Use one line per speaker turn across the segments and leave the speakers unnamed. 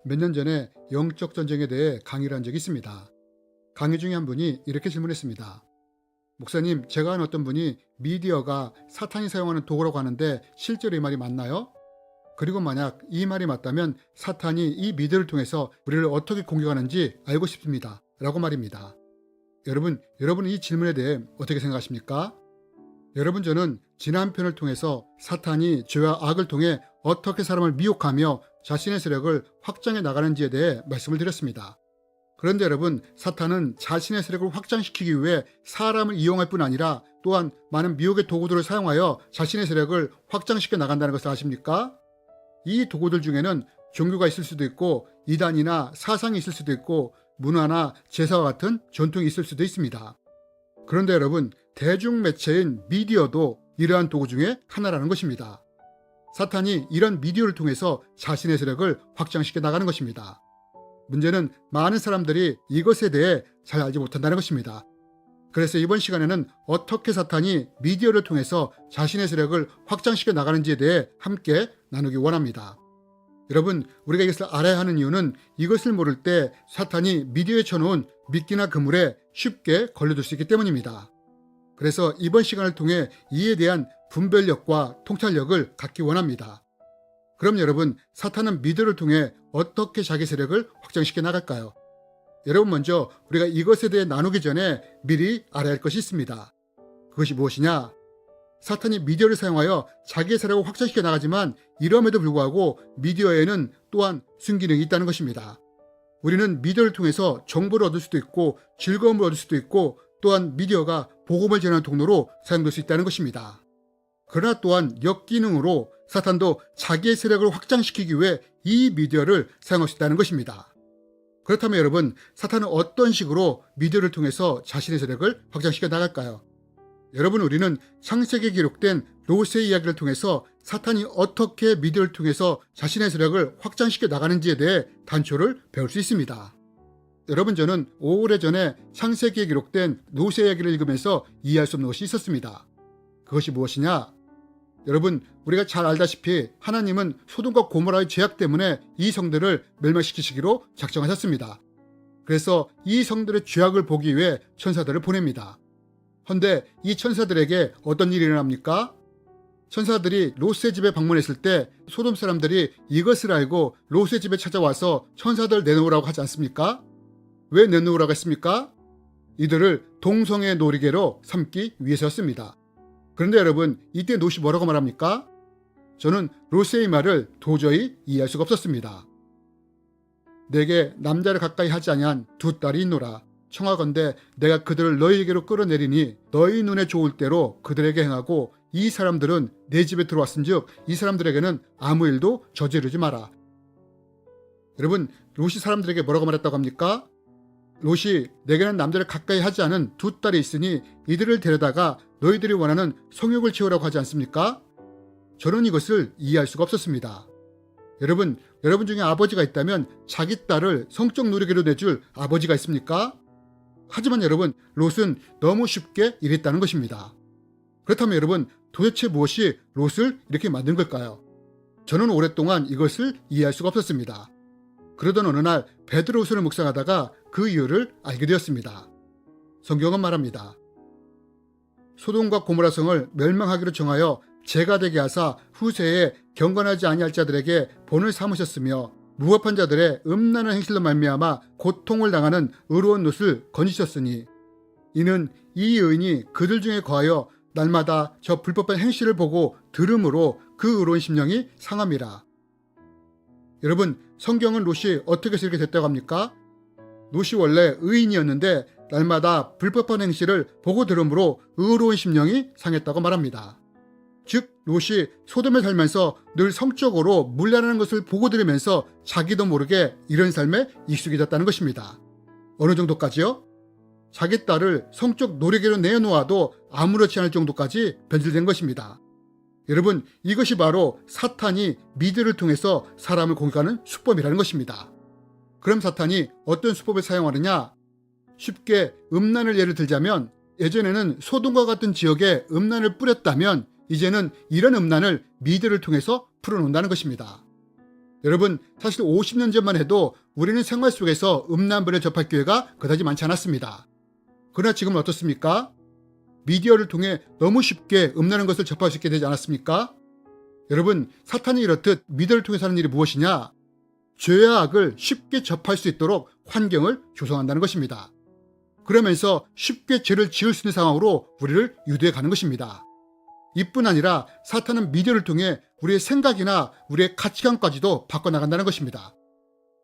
몇 년 전에 영적 전쟁에 대해 강의를 한 적이 있습니다. 강의 중에 한 분이 이렇게 질문했습니다. 목사님, 제가 한 어떤 분이 미디어가 사탄이 사용하는 도구라고 하는데 실제로 이 말이 맞나요? 그리고 만약 이 말이 맞다면 사탄이 이 미디어를 통해서 우리를 어떻게 공격하는지 알고 싶습니다. 라고 말입니다. 여러분은 이 질문에 대해 어떻게 생각하십니까? 여러분, 저는 지난 편을 통해서 사탄이 죄와 악을 통해 어떻게 사람을 미혹하며 자신의 세력을 확장해 나가는지에 대해 말씀을 드렸습니다. 그런데 여러분, 사탄은 자신의 세력을 확장시키기 위해 사람을 이용할 뿐 아니라 또한 많은 미혹의 도구들을 사용하여 자신의 세력을 확장시켜 나간다는 것을 아십니까? 이 도구들 중에는 종교가 있을 수도 있고 이단이나 사상이 있을 수도 있고 문화나 제사와 같은 전통이 있을 수도 있습니다. 그런데 여러분, 대중매체인 미디어도 이러한 도구 중에 하나라는 것입니다. 사탄이 이런 미디어를 통해서 자신의 세력을 확장시켜 나가는 것입니다. 문제는 많은 사람들이 이것에 대해 잘 알지 못한다는 것입니다. 그래서 이번 시간에는 어떻게 사탄이 미디어를 통해서 자신의 세력을 확장시켜 나가는지에 대해 함께 나누기 원합니다. 여러분, 우리가 이것을 알아야 하는 이유는 이것을 모를 때 사탄이 미디어에 쳐놓은 미끼나 그물에 쉽게 걸려들 수 있기 때문입니다. 그래서 이번 시간을 통해 이에 대한 분별력과 통찰력을 갖기 원합니다. 그럼 여러분, 사탄은 미디어를 통해 어떻게 자기 세력을 확장시켜 나갈까요? 여러분, 먼저 우리가 이것에 대해 나누기 전에 미리 알아야 할 것이 있습니다. 그것이 무엇이냐? 사탄이 미디어를 사용하여 자기의 세력을 확장시켜 나가지만 이럼에도 불구하고 미디어에는 또한 순기능이 있다는 것입니다. 우리는 미디어를 통해서 정보를 얻을 수도 있고 즐거움을 얻을 수도 있고 또한 미디어가 복음을 전하는 통로로 사용될 수 있다는 것입니다. 그러나 또한 역기능으로 사탄도 자기의 세력을 확장시키기 위해 이 미디어를 사용할 수 있다는 것입니다. 그렇다면 여러분, 사탄은 어떤 식으로 미디어를 통해서 자신의 세력을 확장시켜 나갈까요? 여러분, 우리는 창세기에 기록된 롯의 이야기를 통해서 사탄이 어떻게 미디어를 통해서 자신의 세력을 확장시켜 나가는지에 대해 단초를 배울 수 있습니다. 여러분, 저는 오래전에 창세기에 기록된 롯의 이야기를 읽으면서 이해할 수 없는 것이 있었습니다. 그것이 무엇이냐? 여러분, 우리가 잘 알다시피 하나님은 소돔과 고모라의 죄악 때문에 이 성들을 멸망시키시기로 작정하셨습니다. 그래서 이 성들의 죄악을 보기 위해 천사들을 보냅니다. 헌데 이 천사들에게 어떤 일이 일어납니까? 천사들이 롯의 집에 방문했을 때 소돔 사람들이 이것을 알고 롯의 집에 찾아와서 천사들 내놓으라고 하지 않습니까? 왜 내놓으라고 했습니까? 이들을 동성애 놀이개로 삼기 위해서였습니다. 그런데 여러분, 이때 롯이 뭐라고 말합니까? 저는 롯의 말을 도저히 이해할 수가 없었습니다. 내게 남자를 가까이 하지 아니한 두 딸이 있노라. 청하건대 내가 그들을 너희에게로 끌어내리니 너희 눈에 좋을 대로 그들에게 행하고 이 사람들은 내 집에 들어왔은즉 이 사람들에게는 아무 일도 저지르지 마라. 여러분, 롯이 사람들에게 뭐라고 말했다고 합니까? 롯이 내게는 남자를 가까이 하지 않은 두 딸이 있으니 이들을 데려다가 너희들이 원하는 성욕을 채우라고 하지 않습니까? 저는 이것을 이해할 수가 없었습니다. 여러분 중에 아버지가 있다면 자기 딸을 성적 누리개로 내줄 아버지가 있습니까? 하지만 여러분, 롯은 너무 쉽게 이랬다는 것입니다. 그렇다면 여러분, 도대체 무엇이 롯을 이렇게 만든 걸까요? 저는 오랫동안 이것을 이해할 수가 없었습니다. 그러던 어느 날 베드로후서를 묵상하다가 그 이유를 알게 되었습니다. 성경은 말합니다. 소돔과 고모라 성을 멸망하기로 정하여 재가 되게 하사 후세에 경건하지 아니할 자들에게 본을 삼으셨으며 무법한 자들의 음란한 행실로 말미암아 고통을 당하는 의로운 롯을 건지셨으니 이는 이 의인이 그들 중에 거하여 날마다 저 불법한 행실을 보고 들음으로 그 의로운 심령이 상함이라. 여러분, 성경은 롯이 어떻게 해서 이렇게 됐다고 합니까? 롯이 원래 의인이었는데 날마다 불법한 행실을 보고 들음으로 의로운 심령이 상했다고 말합니다. 즉, 롯이 소돔에 살면서 늘 성적으로 문란하는 것을 보고 들으면서 자기도 모르게 이런 삶에 익숙해졌다는 것입니다. 어느 정도까지요? 자기 딸을 성적 노리개로 내놓아도 아무렇지 않을 정도까지 변질된 것입니다. 여러분, 이것이 바로 사탄이 미디어를 통해서 사람을 공격하는 수법이라는 것입니다. 그럼 사탄이 어떤 수법을 사용하느냐? 쉽게 음란을 예를 들자면 예전에는 소돔과 같은 지역에 음란을 뿌렸다면 이제는 이런 음란을 미디어를 통해서 풀어놓는다는 것입니다. 여러분, 사실 50년 전만 해도 우리는 생활 속에서 음란물에 접할 기회가 그다지 많지 않았습니다. 그러나 지금은 어떻습니까? 미디어를 통해 너무 쉽게 음란한 것을 접할 수 있게 되지 않았습니까? 여러분, 사탄이 이렇듯 미디어를 통해서 하는 일이 무엇이냐? 죄와 악을 쉽게 접할 수 있도록 환경을 조성한다는 것입니다. 그러면서 쉽게 죄를 지을 수 있는 상황으로 우리를 유도해 가는 것입니다. 이뿐 아니라 사탄은 미디어를 통해 우리의 생각이나 우리의 가치관까지도 바꿔나간다는 것입니다.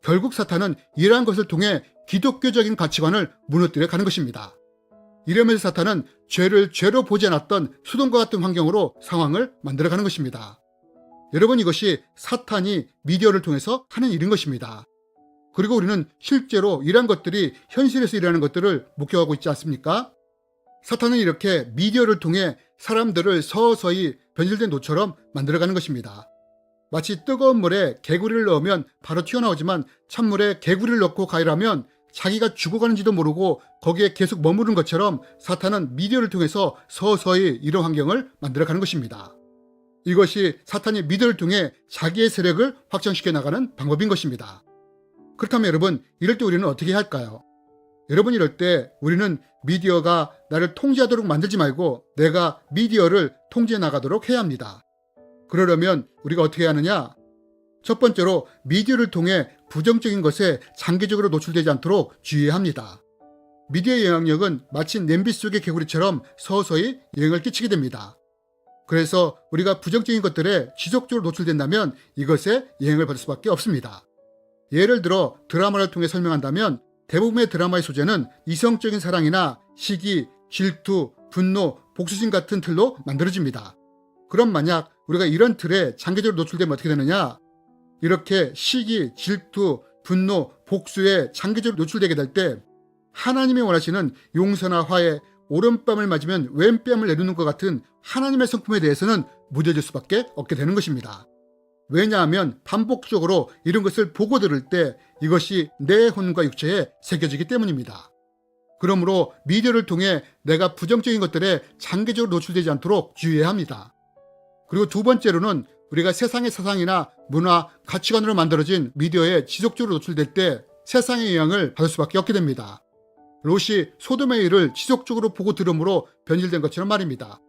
결국 사탄은 이러한 것을 통해 기독교적인 가치관을 무너뜨려 가는 것입니다. 이러면서 사탄은 죄를 죄로 보지 않았던 수동과 같은 환경으로 상황을 만들어가는 것입니다. 여러분, 이것이 사탄이 미디어를 통해서 하는 일인 것입니다. 그리고 우리는 실제로 이러한 것들이 현실에서 일어나는 것들을 목격하고 있지 않습니까? 사탄은 이렇게 미디어를 통해 사람들을 서서히 변질된 노처럼 만들어가는 것입니다. 마치 뜨거운 물에 개구리를 넣으면 바로 튀어나오지만 찬물에 개구리를 넣고 가열하면 자기가 죽어가는지도 모르고 거기에 계속 머무른 것처럼 사탄은 미디어를 통해서 서서히 이런 환경을 만들어가는 것입니다. 이것이 사탄이 미디어를 통해 자기의 세력을 확장시켜 나가는 방법인 것입니다. 그렇다면 여러분, 이럴 때 우리는 어떻게 해야 할까요? 여러분, 이럴 때 우리는 미디어가 나를 통제하도록 만들지 말고 내가 미디어를 통제해 나가도록 해야 합니다. 그러려면 우리가 어떻게 해야 하느냐? 첫 번째로 미디어를 통해 부정적인 것에 장기적으로 노출되지 않도록 주의해야 합니다. 미디어의 영향력은 마치 냄비 속의 개구리처럼 서서히 영향을 끼치게 됩니다. 그래서 우리가 부정적인 것들에 지속적으로 노출된다면 이것에 영향을 받을 수밖에 없습니다. 예를 들어 드라마를 통해 설명한다면 대부분의 드라마의 소재는 이성적인 사랑이나 시기, 질투, 분노, 복수심 같은 틀로 만들어집니다. 그럼 만약 우리가 이런 틀에 장기적으로 노출되면 어떻게 되느냐? 이렇게 시기, 질투, 분노, 복수에 장기적으로 노출되게 될 때 하나님이 원하시는 용서나 화해, 오른뺨을 맞으면 왼뺨을 내놓는 것 같은 하나님의 성품에 대해서는 무뎌질 수밖에 없게 되는 것입니다. 왜냐하면 반복적으로 이런 것을 보고 들을 때 이것이 내 혼과 육체에 새겨지기 때문입니다. 그러므로 미디어를 통해 내가 부정적인 것들에 장기적으로 노출되지 않도록 주의해야 합니다. 그리고 두 번째로는 우리가 세상의 사상이나 문화, 가치관으로 만들어진 미디어에 지속적으로 노출될 때 세상의 영향을 받을 수밖에 없게 됩니다. 롯이 소돔의 일을 지속적으로 보고 들음으로 변질된 것처럼 말입니다.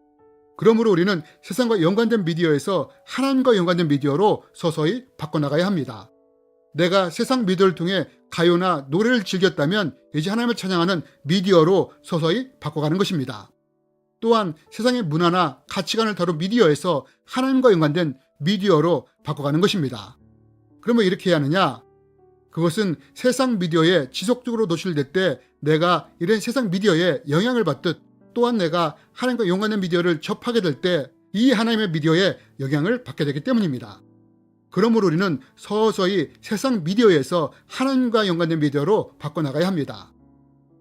그러므로 우리는 세상과 연관된 미디어에서 하나님과 연관된 미디어로 서서히 바꿔나가야 합니다. 내가 세상 미디어를 통해 가요나 노래를 즐겼다면 이제 하나님을 찬양하는 미디어로 서서히 바꿔가는 것입니다. 또한 세상의 문화나 가치관을 다룬 미디어에서 하나님과 연관된 미디어로 바꿔가는 것입니다. 그러면 이렇게 해야 하느냐? 그것은 세상 미디어에 지속적으로 노출될 때 내가 이런 세상 미디어에 영향을 받듯 또한 내가 하나님과 연관된 미디어를 접하게 될 때 이 하나님의 미디어에 영향을 받게 되기 때문입니다. 그러므로 우리는 서서히 세상 미디어에서 하나님과 연관된 미디어로 바꿔나가야 합니다.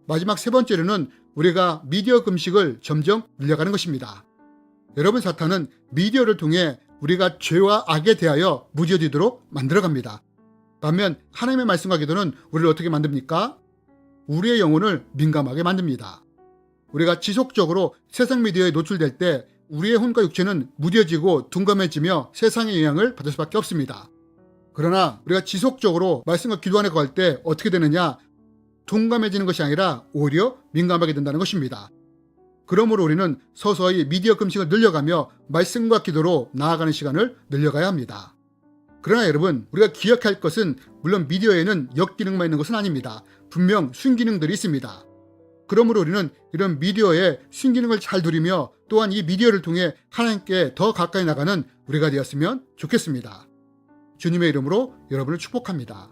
마지막 세 번째로는 우리가 미디어 금식을 점점 늘려가는 것입니다. 여러분, 사탄은 미디어를 통해 우리가 죄와 악에 대하여 무뎌지도록 만들어갑니다. 반면 하나님의 말씀과 기도는 우리를 어떻게 만듭니까? 우리의 영혼을 민감하게 만듭니다. 우리가 지속적으로 세상 미디어에 노출될 때 우리의 혼과 육체는 무뎌지고 둔감해지며 세상의 영향을 받을 수밖에 없습니다. 그러나 우리가 지속적으로 말씀과 기도 안에 거할 때 어떻게 되느냐? 둔감해지는 것이 아니라 오히려 민감하게 된다는 것입니다. 그러므로 우리는 서서히 미디어 금식을 늘려가며 말씀과 기도로 나아가는 시간을 늘려가야 합니다. 그러나 여러분, 우리가 기억할 것은 물론 미디어에는 역기능만 있는 것은 아닙니다. 분명 순기능들이 있습니다. 그러므로 우리는 이런 미디어의 순기능을 잘 누리며 또한 이 미디어를 통해 하나님께 더 가까이 나가는 우리가 되었으면 좋겠습니다. 주님의 이름으로 여러분을 축복합니다.